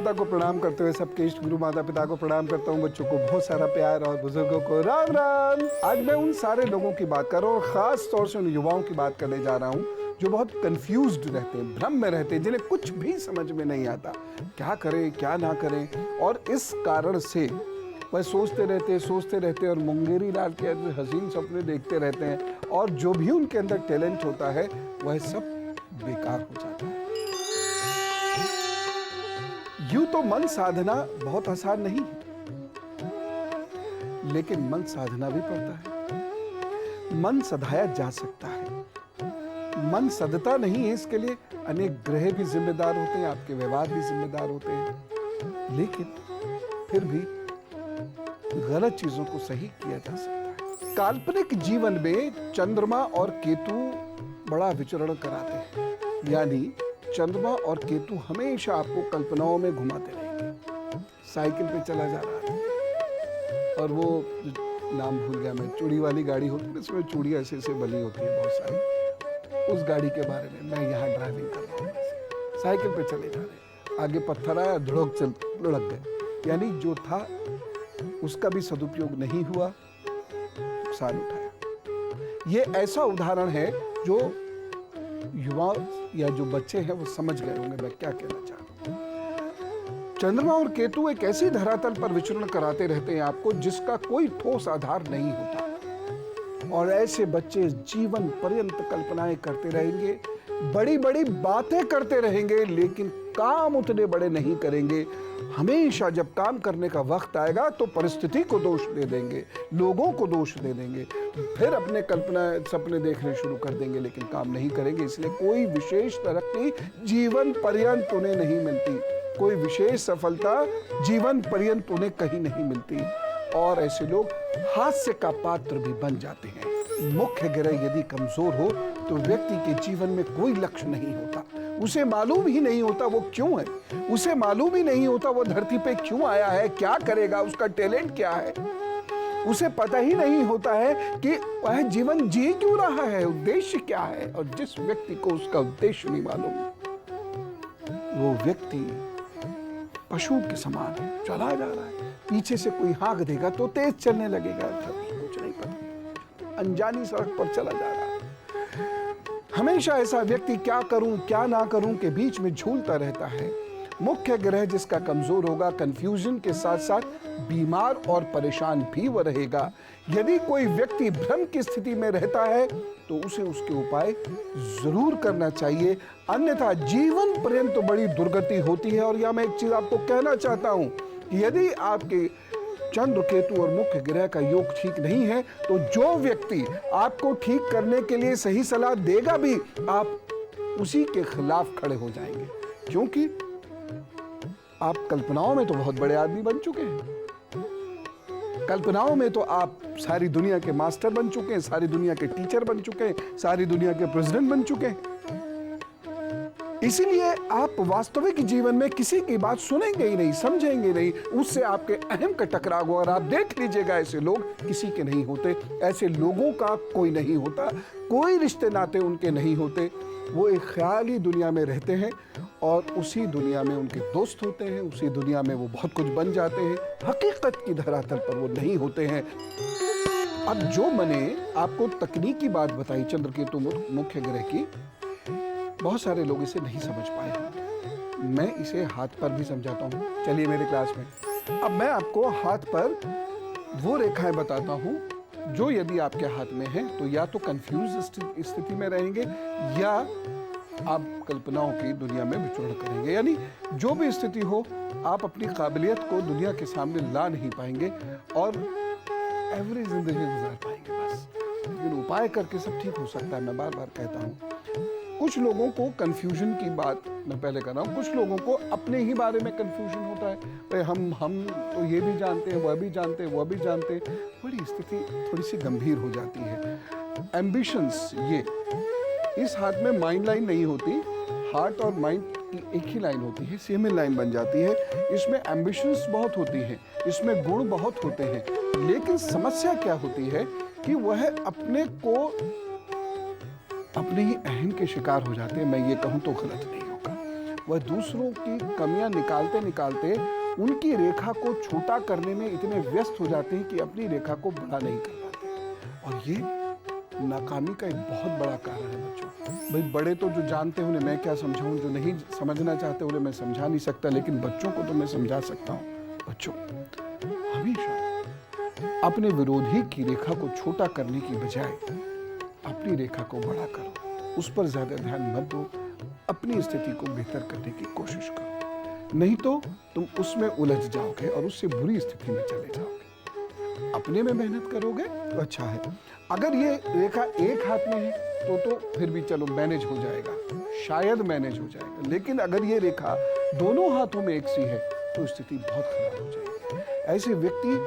माता को प्रणाम करते हुए सबके इष्ट गुरु माता पिता को प्रणाम करता हूँ। बच्चों को बहुत सारा प्यार और बुजुर्गों को राम राम। आज मैं उन सारे लोगों की बात कर रहा हूँ और खास तौर से उन युवाओं की बात करने जा रहा हूँ जो बहुत कंफ्यूज्ड रहते हैं, भ्रम में रहते हैं, जिन्हें कुछ भी समझ में नहीं आता क्या करें क्या ना करें। और इस कारण से वह सोचते रहते और मुंगेरी लाल के हसीन सपने देखते रहते हैं और जो भी उनके अंदर टैलेंट होता है वह सब बेकार हो जाता है। यूं तो मन साधना बहुत आसान नहीं है, लेकिन मन साधना भी पड़ता है। मन सधाया जा सकता है, मन सधता नहीं है, इसके लिए अनेक ग्रह भी जिम्मेदार होते हैं, आपके व्यवहार भी जिम्मेदार होते हैं, लेकिन फिर भी गलत चीजों को सही किया जा सकता है। काल्पनिक जीवन में चंद्रमा और केतु बड़ा विचरण कराते हैं, यानी चंद्रमा और केतु हमेशा आपको कल्पनाओं में घुमाते रहेंगे। साइकिल पे चला जा रहा है और वो नाम भूल गया मैं, चूड़ी वाली गाड़ी होती है, इसमें चूड़ी ऐसे ऐसे बनी होती है बहुत सारी, उस गाड़ी के बारे में मैं यहाँ ड्राइविंग कर रहा हूँ, साइकिल पे चले जा रहे हैं, आगे पत्थर आया, धुड़क लुढ़क गए, यानी जो था उसका भी सदुपयोग नहीं हुआ, नुकसान उठाया। ये ऐसा उदाहरण है जो युवा या जो बच्चे हैं वो समझ गए होंगे मैं क्या कहना चाहता हूं। चंद्रमा और केतु एक ऐसी धरातल पर विचरण कराते रहते हैं आपको जिसका कोई ठोस आधार नहीं होता, और ऐसे बच्चे जीवन पर्यंत कल्पनाएं करते रहेंगे, बड़ी बड़ी बातें करते रहेंगे, लेकिन काम उतने बड़े नहीं करेंगे। हमेशा जब काम करने का वक्त आएगा तो परिस्थिति को दोष दे देंगे, लोगों को दोष दे देंगे, फिर अपने कल्पना सपने देखने शुरू कर देंगे, लेकिन काम नहीं करेंगे। इसलिए कोई विशेष तरक्की जीवन पर्यंत उन्हें नहीं मिलती, कोई विशेष सफलता जीवन पर्यंत उन्हें कहीं नहीं मिलती, और ऐसे लोग हास्य का पात्र भी बन जाते हैं। मुख्य ग्रह यदि कमजोर हो तो व्यक्ति के जीवन में कोई लक्ष्य नहीं होता, उसे मालूम ही नहीं होता वो क्यों है, उसे मालूम ही नहीं होता वो धरती पे क्यों आया है, क्या करेगा, उसका टैलेंट क्या है, उसे पता ही नहीं होता है कि वह जीवन जी क्यों रहा है, उद्देश्य क्या है। और जिस व्यक्ति को उसका उद्देश्य नहीं मालूम, वो व्यक्ति पशु के समान है, चला जा रहा है, पीछे से कोई हाँक देगा तो तेज चलने लगेगा, कुछ नहीं पता, अनजानी सड़क पर चला जा रहा है। हमेशा ऐसा व्यक्ति क्या करूं क्या ना करूं के बीच में झूलता रहता है। मुख्य ग्रह जिसका कमजोर होगा, कंफ्यूजन के साथ साथ बीमार और परेशान भी वह रहेगा। यदि कोई व्यक्ति भ्रम की स्थिति में रहता है तो उसे उसके उपाय जरूर करना चाहिए, अन्यथा जीवन पर्यंत तो बड़ी दुर्गति होती है। और यह मैं एक चीज आपको कहना चाहता हूं कि यदि आपके चंद्र केतु और मुख्य ग्रह का योग ठीक नहीं है तो जो व्यक्ति आपको ठीक करने के लिए सही सलाह देगा भी, आप उसी के खिलाफ खड़े हो जाएंगे, क्योंकि आप कल्पनाओं में तो बहुत बड़े आदमी बन चुके हैं, कल्पनाओं में तो आप सारी दुनिया के मास्टर बन चुके हैं, सारी दुनिया के टीचर बन चुके हैं, सारी दुनिया के प्रेसिडेंट बन चुके हैं। इसीलिए आप वास्तविक जीवन में किसी की बात सुनेंगे ही नहीं, समझेंगे नहीं, उससे आपके अहम का टकराव होगा। और आप देख लीजिएगा ऐसे लोग किसी के नहीं होते, ऐसे लोगों का कोई नहीं होता, कोई रिश्ते नाते उनके नहीं होते, वो एक ख्याली दुनिया में रहते हैं और उसी दुनिया में उनके दोस्त होते हैं, उसी दुनिया में वो बहुत कुछ बन जाते हैं, हकीकत की धरातल पर वो नहीं होते हैं। अब जो मैंने आपको तकनीकी बात बताई चंद्र केतु मुख्य ग्रह की, बहुत सारे लोग इसे नहीं समझ पाए होंगे, मैं इसे हाथ पर भी समझाता हूँ। चलिए मेरे क्लास में अब मैं आपको हाथ पर वो रेखाएं बताता हूँ जो यदि आपके हाथ में है तो या तो कंफ्यूज स्थिति में रहेंगे या आप कल्पनाओं की दुनिया में विचरण करेंगे, यानी जो भी स्थिति हो आप अपनी काबिलियत को दुनिया के सामने ला नहीं पाएंगे और एवरेज जिंदगी गुजार पाएंगे बस। लेकिन उपाय करके सब ठीक हो सकता है, मैं बार बार कहता हूँ। कुछ लोगों को कंफ्यूजन की बात मैं पहले कर रहा हूँ, कुछ लोगों को अपने ही बारे में कंफ्यूजन होता है, भाई हम तो ये भी जानते हैं, वह भी जानते हैं, वह भी जानते हैं, बड़ी स्थिति थोड़ी सी गंभीर हो जाती है। एम्बिशंस, ये इस हाथ में माइंड लाइन नहीं होती, हार्ट और माइंड की एक ही लाइन होती है, सेम ही लाइन बन जाती है। इसमें एम्बिशंस बहुत होती हैं, इसमें गुण बहुत होते हैं, लेकिन समस्या क्या होती है कि वह अपने को अपने ही अहम के शिकार हो जाते हैं। मैं ये कहूं तो गलत नहीं होगा, वह दूसरों की कमियां निकालते निकालते उनकी रेखा को छोटा करने में इतने व्यस्त हो जाते हैं कि अपनी रेखा को बड़ा नहीं कर पाते। और ये नाकामी का एक बहुत बड़ा कारण है बच्चों। भाई बड़े तो जो जानते हैं उन्हें मैं क्या समझाऊं, जो नहीं समझना चाहते उन्हें मैं समझा नहीं सकता, लेकिन बच्चों को तो मैं समझा सकता हूं। बच्चों, हमेशा अपने विरोधी की रेखा को छोटा करने की बजाय अपनी रेखा को बड़ा करो, उस पर ज्यादा ध्यान मत दो, अपनी स्थिति को बेहतर करने की कोशिश करो। नहीं तो तुम उसमें उलझ जाओगे और उससे बुरी स्थिति में चले जाओगे। अपने में मेहनत करोगे तो अच्छा है। अगर ये रेखा एक हाथ में है तो फिर भी चलो मैनेज हो जाएगा, शायद मैनेज हो जाएगा। लेकिन अगर ये रेखा दोनों हाथों में एक सी है तो स्थिति बहुत खराब हो जाएगी। ऐसे व्यक्ति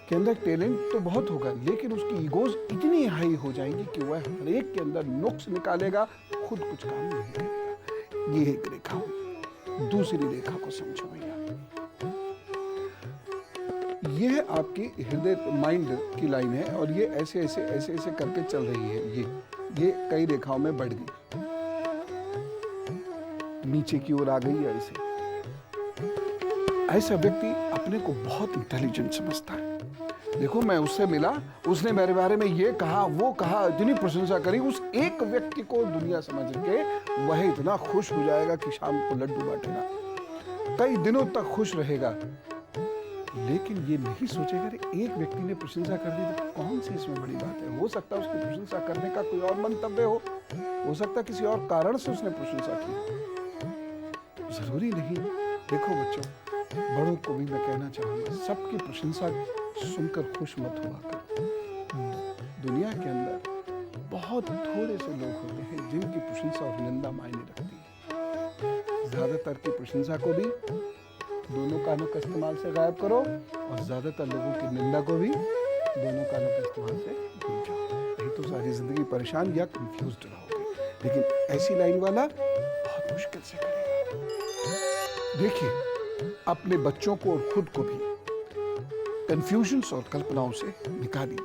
के अंदर टैलेंट तो बहुत होगा, लेकिन उसकी ईगोज इतनी हाई हो जाएंगी कि वह हर एक के अंदर नुक्स निकालेगा, खुद कुछ काम नहीं करेगा। ये एक रेखा हुई। दूसरी रेखा को समझो भैया, यह आपकी हृदय माइंड की लाइन है और ये ऐसे ऐसे ऐसे ऐसे करके चल रही है। ये कई रेखाओं में बढ़ गई, नीचे की ओर आ गई है। ऐसा व्यक्ति अपने को बहुत इंटेलिजेंट समझता है। देखो, मैं उससे मिला, उसने मेरे बारे में ये कहा वो कहा, इतनी प्रशंसा करी। उस एक व्यक्ति को दुनिया समझ के वह इतना खुश हो जाएगा कि शाम को लड्डू बांटेगा, कई दिनों तक खुश रहेगा। लेकिन ये नहीं सोचेगा कि एक व्यक्ति ने प्रशंसा कर दी तो कौन सी इसमें बड़ी बात है। हो सकता है उसकी प्रशंसा करने का कोई और मंतव्य हो सकता है किसी और कारण से उसने प्रशंसा की, जरूरी नहीं। देखो बच्चों, बड़ों को भी मैं कहना चाहूंगा, सबकी प्रशंसा सुनकर खुश मत हुआ कर। दुनिया के अंदर बहुत थोड़े से लोग होते हैं जिनकी प्रशंसा और निंदा मायने रखती है। ज्यादातर की प्रशंसा को भी दोनों कानों का इस्तेमाल से गायब करो और ज्यादातर लोगों की निंदा को भी दोनों कानों का इस्तेमाल से भूल जाओ। नहीं तो सारी जिंदगी परेशान या कंफ्यूज्ड रहोगे। लेकिन ऐसी लाइन वाला बहुत मुश्किल से करेगा। देखिए, अपने बच्चों को और खुद को भी कंफ्यूजन्स और कल्पनाओं से निकालिए।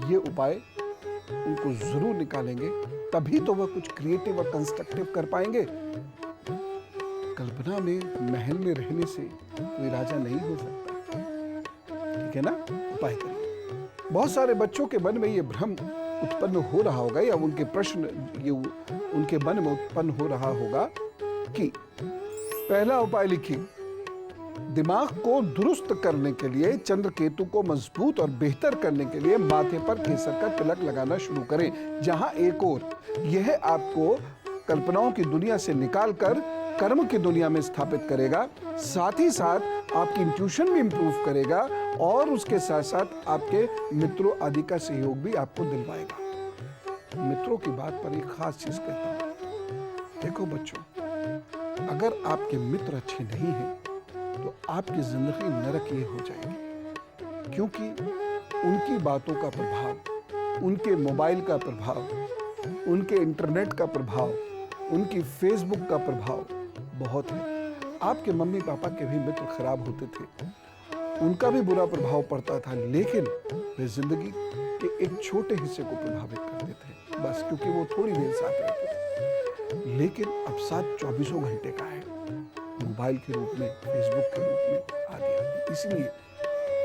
ये उपाय उनको जरूर निकालेंगे, तभी तो वह कुछ क्रिएटिव और कंस्ट्रक्टिव कर पाएंगे। कल्पना में महल में रहने से कोई राजा नहीं हो सकता, ठीक है ना। उपाय करिए। बहुत सारे बच्चों के मन में ये भ्रम उत्पन्न हो रहा होगा या उनके प्रश्न ये उनके मन में उत्पन्न हो रहा होगा कि पहला उपाय लिखिए, दिमाग को दुरुस्त करने के लिए, चंद्र केतु को मजबूत और बेहतर करने के लिए माथे पर केसर का तिलक लगाना शुरू करें। जहां एक और यह आपको कल्पनाओं की दुनिया से निकालकर कर्म की दुनिया में स्थापित करेगा, साथ ही साथ आपकी इंट्यूशन भी इंप्रूव करेगा और उसके साथ साथ आपके मित्रों आदि का सहयोग भी आपको दिलवाएगा। मित्रों की बात पर एक खास चीज कहता हूं। देखो बच्चों, अगर आपके मित्र अच्छे नहीं हैं तो आपकी जिंदगी नरक ये हो जाएगी, क्योंकि उनकी बातों का प्रभाव, उनके मोबाइल का प्रभाव, उनके इंटरनेट का प्रभाव, उनकी फेसबुक का प्रभाव बहुत है। आपके मम्मी पापा के भी मित्र खराब होते थे, उनका भी बुरा प्रभाव पड़ता था, लेकिन वे जिंदगी के एक छोटे हिस्से को प्रभावित करते थे, बस क्योंकि वो थोड़ी देर साथ रहते थे। लेकिन अब साथ 24 घंटे का है, मोबाइल के रूप में, फेसबुक के रूप में आदि आदि। इसलिए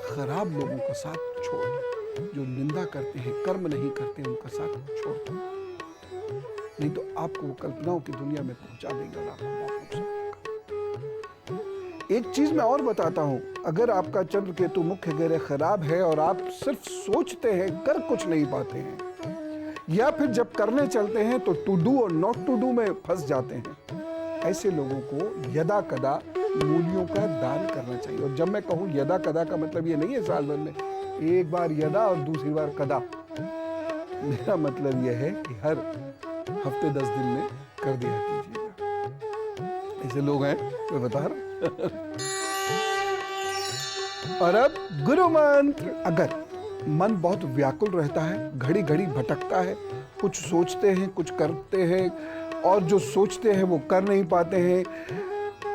खराब लोगों का साथ छोड़ दो, जो निंदा करते हैं, कर्म नहीं करते, उनका साथ छोड़ दो, नहीं तो आपको वो कल्पनाओं की दुनिया में पहुंचा देंगे और आपको बहुत नुकसान होगा। एक चीज मैं और बताता हूं, अगर आपका चंद्र केतु मुख्य ग्रह खराब है और आप सिर्फ सोचते हैं, कर कुछ नहीं पाते हैं, या फिर जब करने चलते हैं तो टू डू और नॉट टू डू में फंस जाते हैं, ऐसे लोगों को यदा कदा मूलियों का दान करना चाहिए। और जब मैं कहूं यदा कदा का मतलब ये नहीं है साल भर में एक बार यदा और दूसरी बार कदा। मेरा मतलब यह है कि हर हफ्ते 10 दिन में कर दिया कीजिएगा। ऐसे लोग हैं, मैं बता रहा। और अब गुरु मंत्र। अगर मन बहुत व्याकुल रहता है, घड़ी घड़ी भटकता है, कुछ सोचते हैं, कुछ करते हैं, और जो सोचते हैं वो कर नहीं पाते हैं,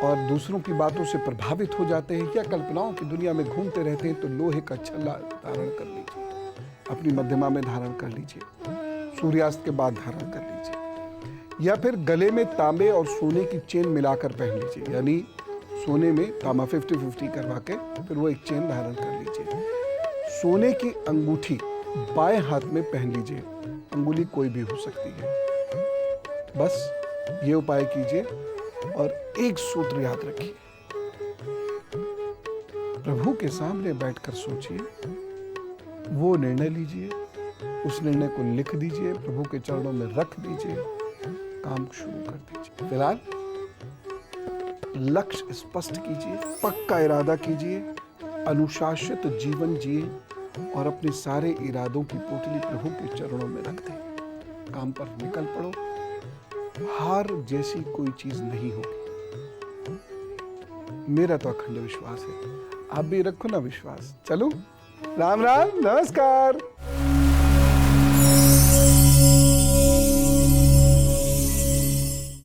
और दूसरों की बातों से प्रभावित हो जाते हैं, या कल्पनाओं की दुनिया में घूमते रहते हैं, तो लोहे का छल्ला धारण कर लीजिए, अपनी मध्यमा में धारण कर लीजिए, सूर्यास्त के बाद धारण कर लीजिए। या फिर गले में तांबे और सोने की चेन मिलाकर पहन लीजिए, यानी सोने में तांबा 50-50 करवा के फिर वो एक चेन धारण कर लीजिए। सोने की अंगूठी बाएं हाथ में पहन लीजिए, अंगुली कोई भी हो सकती है। बस ये उपाय कीजिए और एक सूत्र याद रखिए, प्रभु के सामने बैठकर सोचिए, वो निर्णय लीजिए, उस निर्णय को लिख दीजिए, प्रभु के चरणों में रख दीजिए, काम शुरू कर दीजिए। फिलहाल लक्ष्य स्पष्ट कीजिए, पक्का इरादा कीजिए, अनुशासित जीवन जिए और अपने सारे इरादों की पोटली प्रभु के चरणों में रख दें। काम पर निकल पड़ो, हार जैसी कोई चीज नहीं होगी। मेरा तो अखंड विश्वास है, आप भी रखो ना विश्वास। चलो, राम राम, नमस्कार।